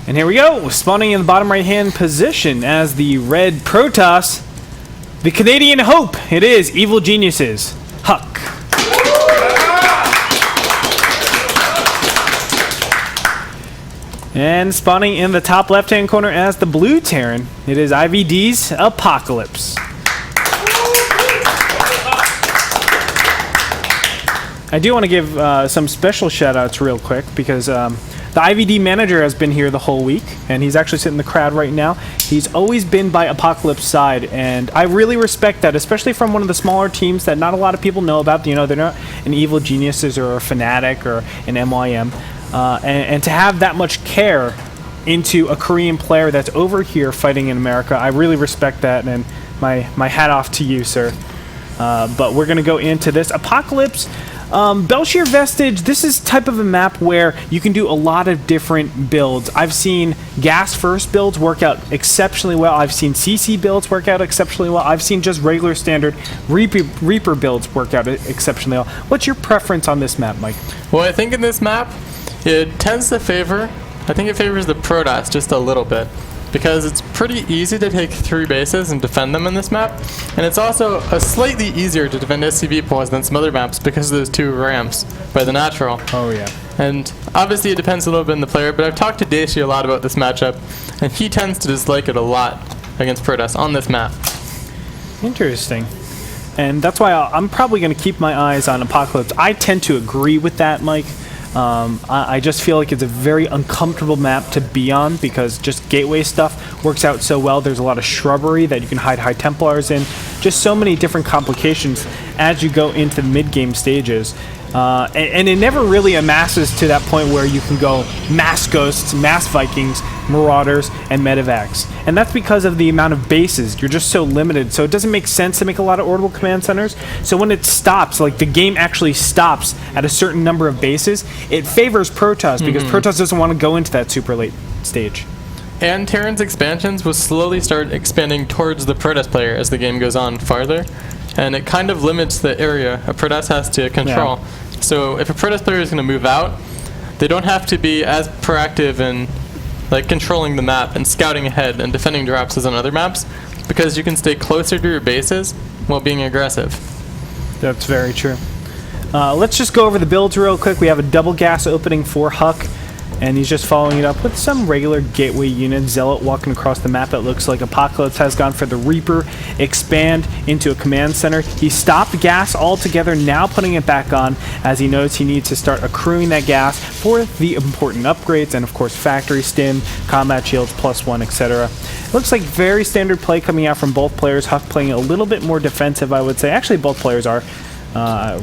And here we go, spawning in the bottom right-hand position as the red Protoss, the Canadian Hope. It is Evil Geniuses, Huck. And spawning in the top left-hand corner as the blue Terran, it is IVD's Apocalypse. I do want to give some special shout-outs real quick because the IVD manager has been here the whole week, and he's actually sitting in the crowd right now. He's always been by Apocalypse side, and I really respect that, especially from one of the smaller teams that not a lot of people know about. You know, they're not an Evil Geniuses or a Fnatic or an MYM. And to have that much care into a Korean player that's over here fighting in America, I really respect that, and my hat off to you, sir. But we're going to go into this. Apocalypse, Belshir Vestige, this is type of a map where you can do a lot of different builds. I've seen gas first builds work out exceptionally well. I've seen CC builds work out exceptionally well. I've seen just regular standard Reaper builds work out exceptionally well. What's your preference on this map, Mike? Well, I think in this map, it tends to favor, I think it favors the Protoss just a little bit, because it's pretty easy to take 3 bases and defend them in this map, and it's also slightly easier to defend SCV pools than some other maps because of those 2 ramps by the natural. Oh yeah. And obviously it depends a little bit on the player, but I've talked to Daisy a lot about this matchup, and he tends to dislike it a lot against Protoss on this map. Interesting. And that's why I'm probably going to keep my eyes on Apocalypse. I tend to agree with that, Mike. I just feel like it's a very uncomfortable map to be on because just gateway stuff works out so well. There's a lot of shrubbery that you can hide High Templars in. Just so many different complications as you go into the mid-game stages. And it never really amasses to that point where you can go mass Ghosts, mass Vikings, Marauders, and Medivacs. And that's because of the amount of bases. You're just so limited. So it doesn't make sense to make a lot of orbital command centers. So when it stops, like the game actually stops at a certain number of bases, it favors Protoss because Protoss doesn't want to go into that super late stage. And Terran's expansions will slowly start expanding towards the Protoss player as the game goes on farther. And it kind of limits the area a Protoss has to control. Yeah. So if a Protoss player is going to move out, they don't have to be as proactive in like controlling the map and scouting ahead and defending drops as on other maps, because you can stay closer to your bases while being aggressive. That's very true. Let's just go over the builds real quick. We have a double gas opening for Huck, and he's just following it up with some regular gateway units. Zealot walking across the map. It looks like Apocalypse has gone for the Reaper, expand into a command center. He stopped gas altogether, now putting it back on as he knows he needs to start accruing that gas for the important upgrades and of course factory stim, combat shields, +1, etc. Looks like very standard play coming out from both players. Huck playing a little bit more defensive, I would say. Actually, both players are.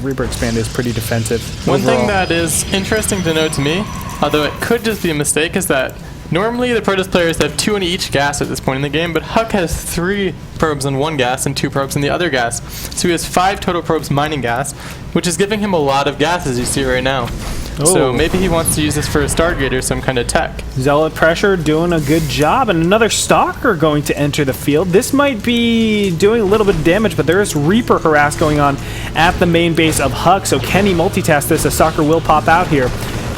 Reaper expand is pretty defensive. One thing that is interesting to note to me, although it could just be a mistake, is that normally the Protoss players have 2 in each gas at this point in the game, but Huck has 3 probes in one gas and 2 probes in the other gas. So he has 5 total probes mining gas, which is giving him a lot of gas as you see right now. Oh. So maybe he wants to use this for a Stargate or some kind of tech. Zealot pressure doing a good job, and another Stalker going to enter the field. This might be doing a little bit of damage, but there is Reaper harass going on at the main base of Huck, so can he multitask this? A Stalker will pop out here.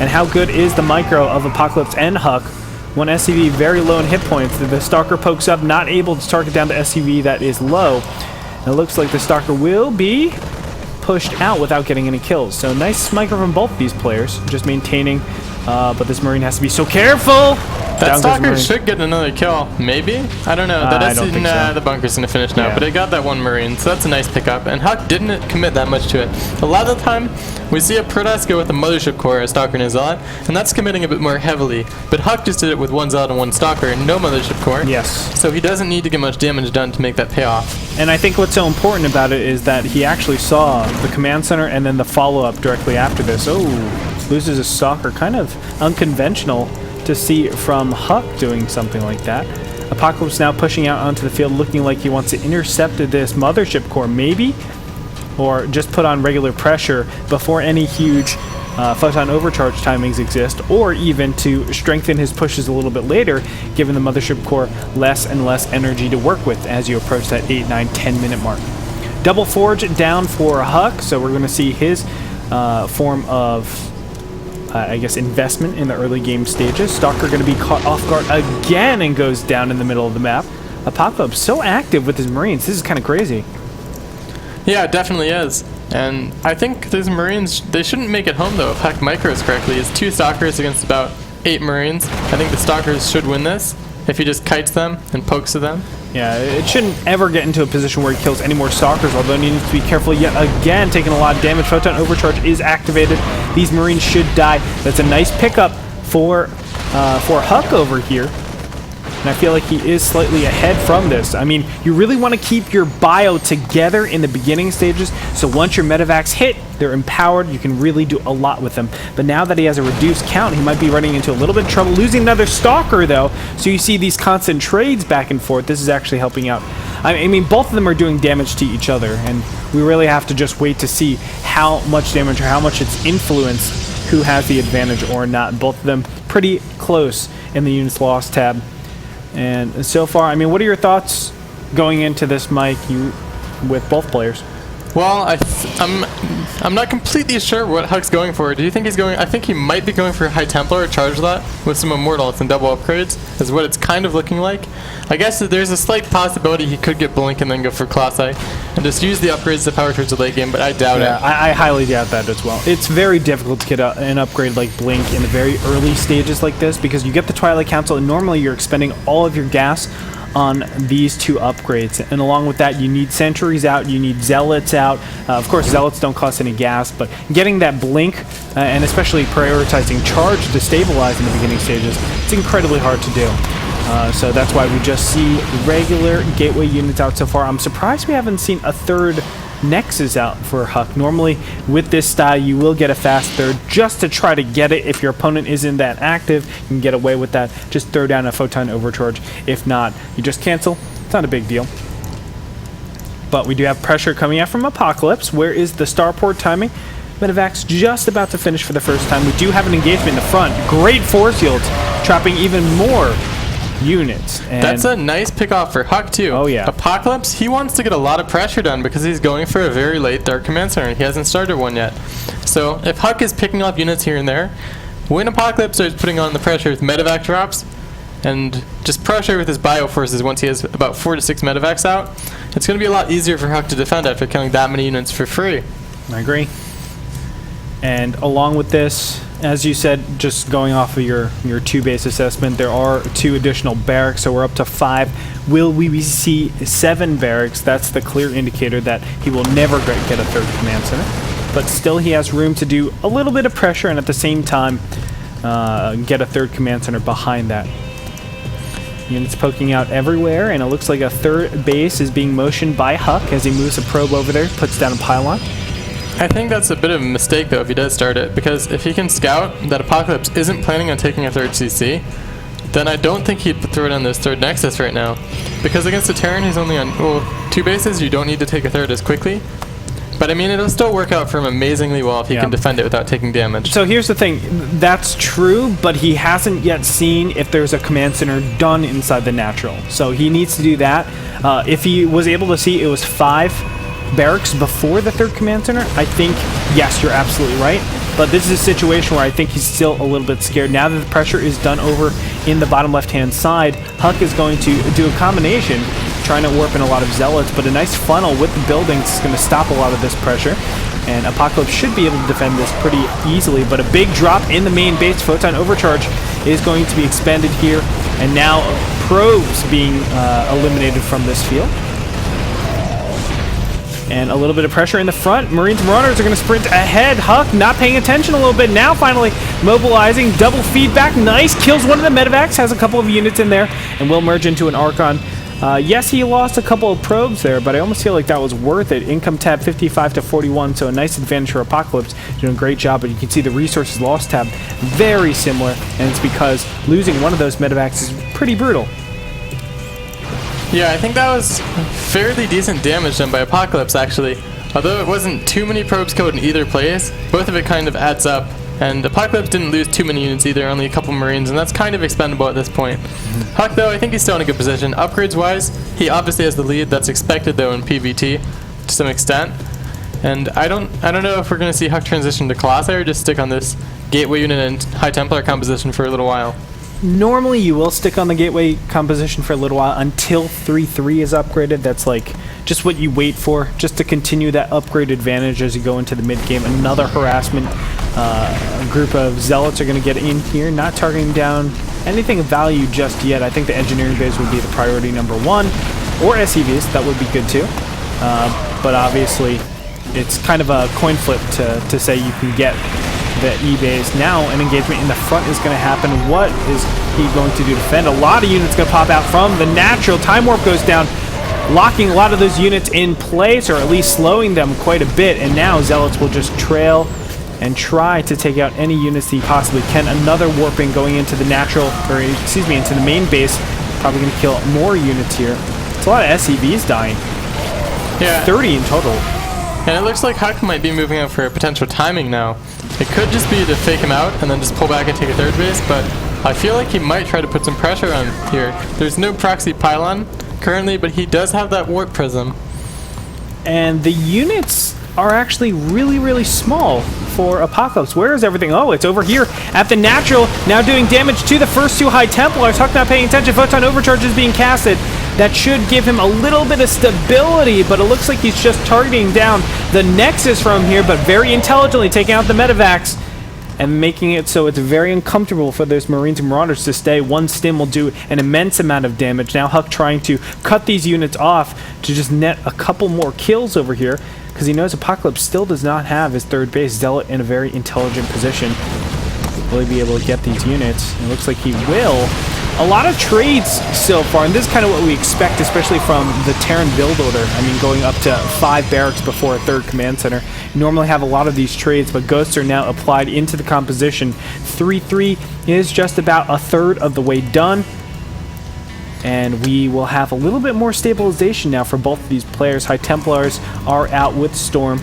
And how good is the micro of Apocalypse and Huck? One SCV very low in hit points. The Stalker pokes up, not able to target down the SCV that is low. And it looks like the Stalker will be pushed out without getting any kills. So nice micro from both these players, just maintaining, but this Marine has to be so careful. That Stalker should get another kill, maybe? I don't know. The bunker's going to finish now, but it got that one Marine, so that's a nice pickup. And Huck didn't commit that much to it. A lot of the time, we see a Protoss go with a Mothership Core, a Stalker and a Zealot, and that's committing a bit more heavily. But Huck just did it with 1 Zealot and 1 Stalker and no Mothership Core. Yes. So he doesn't need to get much damage done to make that pay off. And I think what's so important about it is that he actually saw the command center and then the follow-up directly after this. Oh, loses a Stalker. Kind of unconventional to see from Huck doing something like that. Apocalypse now pushing out onto the field, looking like he wants to intercept this Mothership Core, maybe? Or just put on regular pressure before any huge photon overcharge timings exist, or even to strengthen his pushes a little bit later, giving the Mothership Core less and less energy to work with as you approach that 8, 9, 10 minute mark. Double Forge down for Huck, so we're going to see his form of I guess, investment in the early game stages. Stalker going to be caught off guard again and goes down in the middle of the map. Apocalypse so active with his Marines. This is kind of crazy. Yeah, it definitely is. And I think these Marines, they shouldn't make it home though if Huck micros correctly. It's 2 Stalkers against about 8 Marines. I think the Stalkers should win this if he just kites them and pokes at them. Yeah, it shouldn't ever get into a position where he kills any more Stalkers, although he needs to be careful yet again, taking a lot of damage. Photon Overcharge is activated. These Marines should die. That's a nice pickup for Huck over here. And I feel like he is slightly ahead from this. I mean, you really want to keep your bio together in the beginning stages, so once your medevacs hit, they're empowered, you can really do a lot with them. But now that he has a reduced count, he might be running into a little bit of trouble. Losing another Stalker, though, so you see these constant trades back and forth. This is actually helping out. I mean, both of them are doing damage to each other, and we really have to just wait to see how much damage or how much it's influenced who has the advantage or not. Both of them pretty close in the units lost tab. And so far, I mean, what are your thoughts going into this, Mike, with both players? Well, I'm not completely sure what Huck's going for. Do you think he's going? I think he might be going for High Templar or Charge Lot with some Immortals and double upgrades, is what it's kind of looking like. I guess that there's a slight possibility he could get Blink and then go for Colossi and just use the upgrades to power towards the late game, but I doubt it. I highly doubt that as well. It's very difficult to get an upgrade like Blink in the very early stages like this because you get the Twilight Council and normally you're expending all of your gas on these 2 upgrades, and along with that you need sentries out, you need zealots out. Of course zealots don't cost any gas, but getting that blink and especially prioritizing charge to stabilize in the beginning stages, it's incredibly hard to do. So that's why we just see regular gateway units out so far. I'm surprised we haven't seen a 3rd Nexus out for Huck. Normally with this style you will get a fast 3rd just to try to get it. If your opponent isn't that active, you can get away with that. Just throw down a Photon Overcharge. If not, you just cancel. It's not a big deal. But we do have pressure coming out from Apocalypse. Where is the starport timing? Medevac's just about to finish for the first time. We do have an engagement in the front. Great force yields, trapping even more units. And that's a nice pickoff for Huck too. Oh yeah. Apocalypse, he wants to get a lot of pressure done because he's going for a very late Dark Command Center and he hasn't started one yet. So if Huck is picking off units here and there, when Apocalypse starts putting on the pressure with medevac drops and just pressure with his bio forces once he has about 4 to 6 medevacs out, it's going to be a lot easier for Huck to defend after killing that many units for free. I agree. And along with this, as you said, just going off of your 2 base assessment, there are 2 additional barracks, so we're up to 5. Will we see 7 barracks? That's the clear indicator that he will never get a 3rd command center. But still he has room to do a little bit of pressure and at the same time get a 3rd command center behind that. Units poking out everywhere, and it looks like a 3rd base is being motioned by Huck as he moves a probe over there, puts down a pylon. I think that's a bit of a mistake though if he does start it, because if he can scout that Apocalypse isn't planning on taking a 3rd CC, then I don't think he'd throw down this 3rd Nexus right now. Because against a Terran he's only on 2 bases, you don't need to take a 3rd as quickly. But I mean, it'll still work out for him amazingly well if he can defend it without taking damage. So here's the thing, that's true, but he hasn't yet seen if there's a command center done inside the natural. So he needs to do that. If he was able to see it was 5 barracks before the 3rd command center, I think, yes, you're absolutely right. But this is a situation where I think he's still a little bit scared. Now that the pressure is done over in the bottom left-hand side, Huck is going to do a combination, trying to warp in a lot of zealots, but a nice funnel with the buildings is going to stop a lot of this pressure. And Apocalypse should be able to defend this pretty easily, but a big drop in the main base. Photon Overcharge is going to be expended here, and now probes being eliminated from this field. And a little bit of pressure in the front. Marines and Marauders are going to sprint ahead. Huck not paying attention a little bit. Now finally mobilizing. Double feedback. Nice. Kills one of the medevacs. Has a couple of units in there. And will merge into an Archon. Yes, he lost a couple of probes there, but I almost feel like that was worth it. Income tab 55 to 41. So a nice advantage for Apocalypse. Doing a great job. But you can see the resources lost tab very similar. And it's because losing one of those medevacs is pretty brutal. Yeah, I think that was fairly decent damage done by Apocalypse, actually. Although it wasn't too many probes killed in either place, both of it kind of adds up. And Apocalypse didn't lose too many units either, only a couple Marines, and that's kind of expendable at this point. Huck, though, I think he's still in a good position. Upgrades-wise, he obviously has the lead. That's expected, though, in PvT to some extent. And I don't know if we're going to see Huck transition to Colossi or just stick on this Gateway unit and High Templar composition for a little while. Normally you will stick on the Gateway composition for a little while until 3-3 is upgraded. That's like just what you wait for, just to continue that upgrade advantage as you go into the mid-game. Another harassment group of Zealots are going to get in here, not targeting down anything of value just yet. I think the engineering base would be the priority number one, or SCVs, that would be good too. But obviously it's kind of a coin flip to say you can get the E-base. Now an engagement in the front is going to happen. What is he going to do to defend? A lot of units going to pop out from the natural. Time Warp goes down, locking a lot of those units in place, or at least slowing them quite a bit. And now Zealots will just trail and try to take out any units that he possibly can. Another warping going into the natural, or excuse me, into the main base. Probably going to kill more units here. It's a lot of SCVs dying. Yeah. 30 in total. And it looks like Huck might be moving up for a potential timing now. It could just be to fake him out and then just pull back and take a third base, but I feel like he might try to put some pressure on here. There's no proxy pylon currently, but he does have that warp prism. And the units are actually really, really small for Apocalypse. Where is everything? Oh, it's over here at the natural, now doing damage to the first two High Templars. Huck not paying attention. Photon Overcharge is being casted. That should give him a little bit of stability, but it looks like he's just targeting down the Nexus from here, but very intelligently taking out the Medivacs and making it so it's very uncomfortable for those Marines and Marauders to stay. One stim will do an immense amount of damage. Now Huck trying to cut these units off to just net a couple more kills over here, because he knows Apocalypse still does not have his third base. Zealot in a very intelligent position. Will he be able to get these units? It looks like he will. A lot of trades so far, and this is kind of what we expect, especially from the Terran build order. I mean, going up to 5 barracks before a third command center. You normally have a lot of these trades, but ghosts are now applied into the composition. 3-3 is just about a third of the way done. And we will have a little bit more stabilization now for both of these players. High Templars are out with Storm,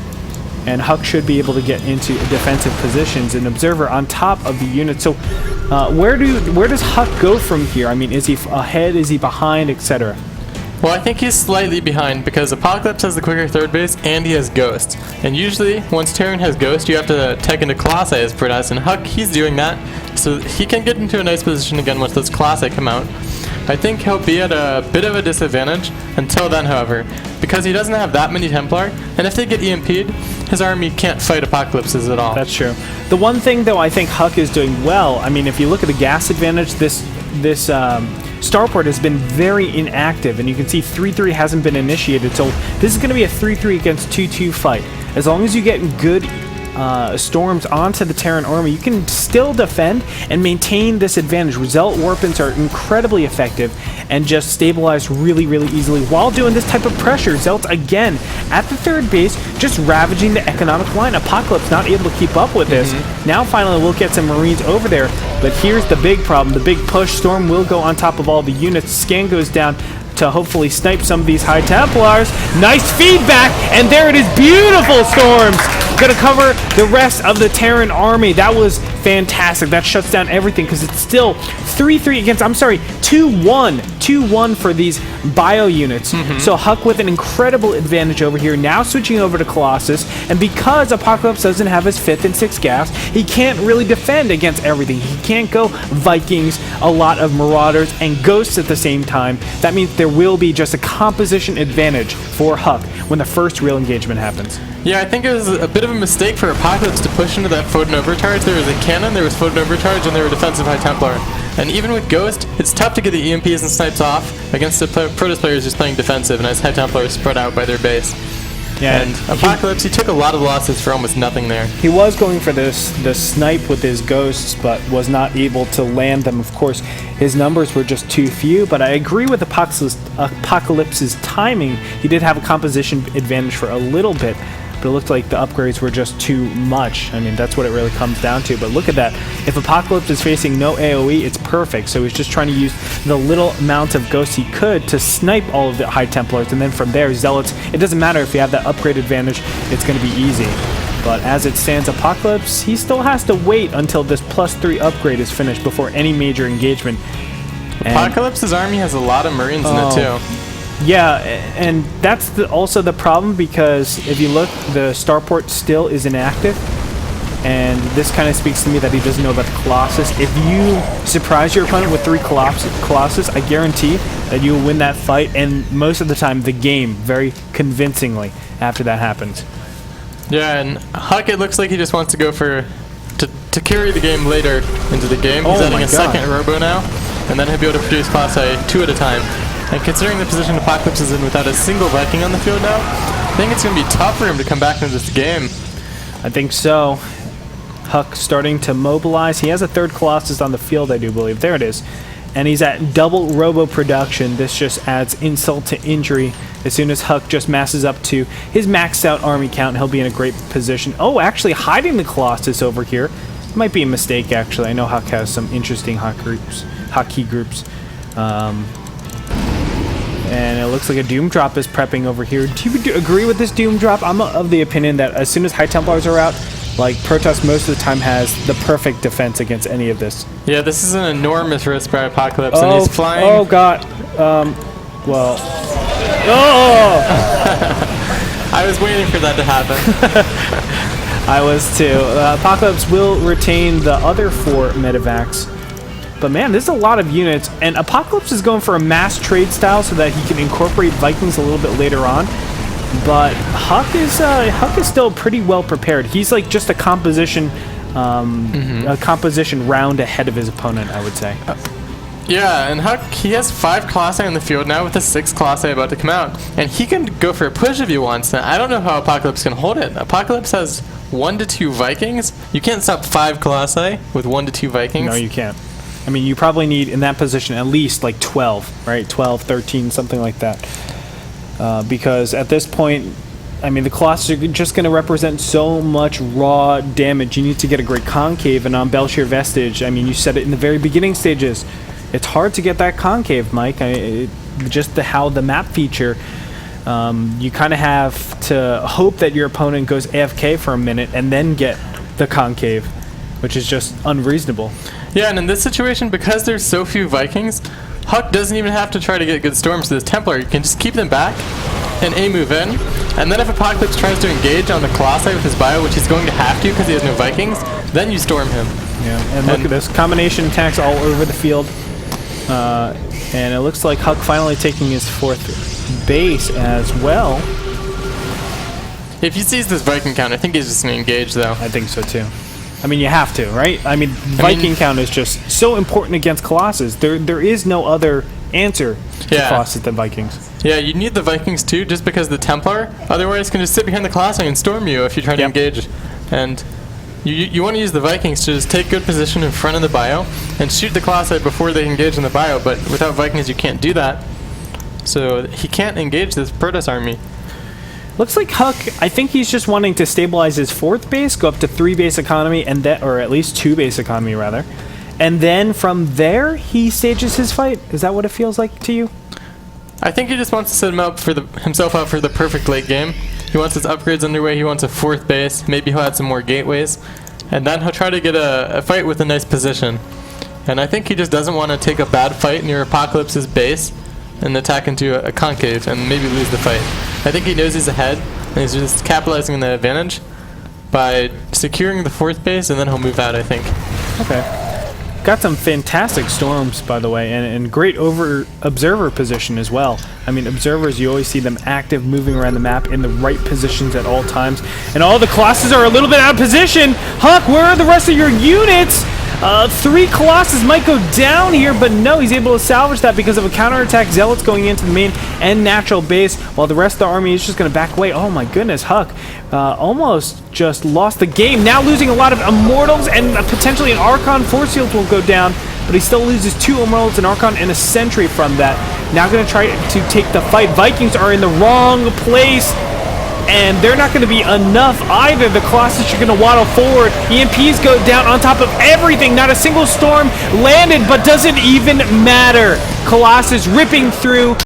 and Huck should be able to get into defensive positions. An Observer on top of the unit. So where does Huck go from here? I mean, is he ahead, is he behind, etc.? Well, I think he's slightly behind because Apocalypse has the quicker third base and he has Ghost. And usually, once Terran has Ghost, you have to tech into Colossi as Protoss, and Huck, he's doing that. So he can get into a nice position again once those Colossi come out. I think he'll be at a bit of a disadvantage until then, however, because he doesn't have that many Templar, and if they get EMP'd, his army can't fight Apocalypses at all. That's true. The one thing, though, I think Huck is doing well, I mean, if you look at the gas advantage, this starport has been very inactive, and you can see 3-3 hasn't been initiated, so this is going to be a 3-3 against 2-2 fight. As long as you get good storms onto the Terran army, you can still defend and maintain this advantage. Zealot Warpins are incredibly effective and just stabilize really, really easily while doing this type of pressure. Zealots, again, at the third base, just ravaging the economic line. Apocalypse not able to keep up with this. Now, finally, we'll get some Marines over there, but here's the big problem, the big push. Storm will go on top of all the units. Scan goes down to hopefully snipe some of these High Templars. Nice feedback, and there it is. Beautiful Storms. Gonna cover the rest of the Terran army. That was fantastic. That shuts down everything because it's still 3-3 against, I'm sorry, 2-1. 2-1 for these bio units. So Huck with an incredible advantage over here. Now switching over to Colossus, and because Apocalypse doesn't have his 5th and 6th gas, he can't really defend against everything. He can't go Vikings, a lot of Marauders, and Ghosts at the same time. That means there will be just a composition advantage for Huck when the first real engagement happens. Yeah, I think it was a bit of a mistake for Apocalypse to push into that Photon Overcharge. There was a cannon, there was Photon Overcharge, and there were defensive High Templar. And even with Ghost, it's tough to get the EMPs and snipes off against the Protoss players just playing defensive, and as High Templar spread out by their base. Yeah, and Apocalypse, he took a lot of losses for almost nothing there. He was going for the snipe with his Ghosts, but was not able to land them. Of course, his numbers were just too few, but I agree with Apocalypse's timing. He did have a composition advantage for a little bit, but it looked like the upgrades were just too much. I mean, that's what it really comes down to. But look at that. If Apocalypse is facing no AoE, it's perfect. So he's just trying to use the little amount of Ghosts he could to snipe all of the High Templars. And then from there, Zealots, it doesn't matter if you have that upgrade advantage, it's going to be easy. But as it stands, Apocalypse, he still has to wait until this +3 upgrade is finished before any major engagement. Apocalypse's army has a lot of Marines in it too. Yeah, and that's also the problem, because if you look, the starport still is inactive, and this kind of speaks to me that he doesn't know about the Colossus. If you surprise your opponent with 3 Colossus, I guarantee that you will win that fight, and most of the time the game, very convincingly, after that happens. Yeah, and Huck, it looks like he just wants to go for to carry the game later into the game. He's adding a second Robo now, and then he'll be able to produce Class A 2 at a time. And considering the position Apocalypse is in without a single Viking on the field now, I think it's going to be tough for him to come back into this game. I think so. Huck starting to mobilize. He has a 3rd Colossus on the field, I do believe. There it is. And he's at double Robo production. This just adds insult to injury. As soon as Huck just masses up to his maxed out army count, he'll be in a great position. Oh, actually hiding the Colossus over here. Might be a mistake, actually. I know Huck has some interesting hotkey groups. And it looks like a Doom Drop is prepping over here. Do you agree with this Doom Drop? I'm of the opinion that as soon as High Templars are out, like, Protoss most of the time has the perfect defense against any of this. Yeah, this is an enormous risk by Apocalypse, and he's flying. Oh, God. Well. Oh! I was waiting for that to happen. I was too. Apocalypse will retain the other 4 medevacs. But man, this is a lot of units, and Apocalypse is going for a mass trade style so that he can incorporate Vikings a little bit later on. But Huck is still pretty well prepared. He's like just a composition round ahead of his opponent, I would say. Yeah, and Huck, he has 5 Class A on the field now with a 6th Class A about to come out. And he can go for a push if he wants. Now, I don't know how Apocalypse can hold it. Apocalypse has 1 to 2 Vikings. You can't stop 5 Class A with 1 to 2 Vikings. No, you can't. I mean, you probably need, in that position, at least like 12, right? 12, 13, something like that. Because at this point, I mean, the Colossus are just going to represent so much raw damage. You need to get a great concave, and on Belshir Vestige, I mean, you said it in the very beginning stages, it's hard to get that concave, Mike. Just how the map feature, you kind of have to hope that your opponent goes AFK for a minute and then get the concave, which is just unreasonable. Yeah, and in this situation, because there's so few Vikings, Huck doesn't even have to try to get good storms to this Templar. You can just keep them back and A-move in. And then if Apocalypse tries to engage on the Colossi with his bio, which he's going to have to because he has no Vikings, then you storm him. Yeah, and look at this. Combination attacks all over the field. And it looks like Huck finally taking his 4th base as well. If he sees this Viking count, I think he's just going to engage, though. I think so, too. I mean, you have to, right? I mean, Viking count is just so important against Colossus. There is no other answer to Colossus than Vikings. Yeah, you need the Vikings too, just because the Templar otherwise can just sit behind the Colossi and storm you if you try to engage. And you want to use the Vikings to just take good position in front of the bio and shoot the Colossi before they engage in the bio, but without Vikings you can't do that. So he can't engage this Protoss army. Looks like Huck, I think he's just wanting to stabilize his 4th base, go up to 3 base economy, and then, or at least 2 base economy rather. And then from there, he stages his fight. Is that what it feels like to you? I think he just wants to set him up for himself up for the perfect late game. He wants his upgrades underway. He wants a 4th base. Maybe he'll add some more gateways. And then he'll try to get a fight with a nice position. And I think he just doesn't want to take a bad fight near Apocalypse's base and attack into a concave and maybe lose the fight. I think he knows he's ahead, and he's just capitalizing on the advantage by securing the 4th base, and then he'll move out, I think. Okay. Got some fantastic storms, by the way, and great observer position as well. I mean, observers, you always see them active, moving around the map in the right positions at all times. And all the Colossus are a little bit out of position. Huck, where are the rest of your units? 3 Colossus might go down here, but no, he's able to salvage that because of a counterattack. Zealots going into the main and natural base, while the rest of the army is just going to back away. Oh my goodness, Huck almost just lost the game. Now losing a lot of Immortals and potentially an Archon. Force Fields will go down, but he still loses 2 Immortals, an Archon, and a Sentry from that. Now going to try to take the fight. Vikings are in the wrong place, and they're not going to be enough either. The Colossus are going to waddle forward. EMPs go down on top of everything. Not a single storm landed, but doesn't even matter. Colossus ripping through.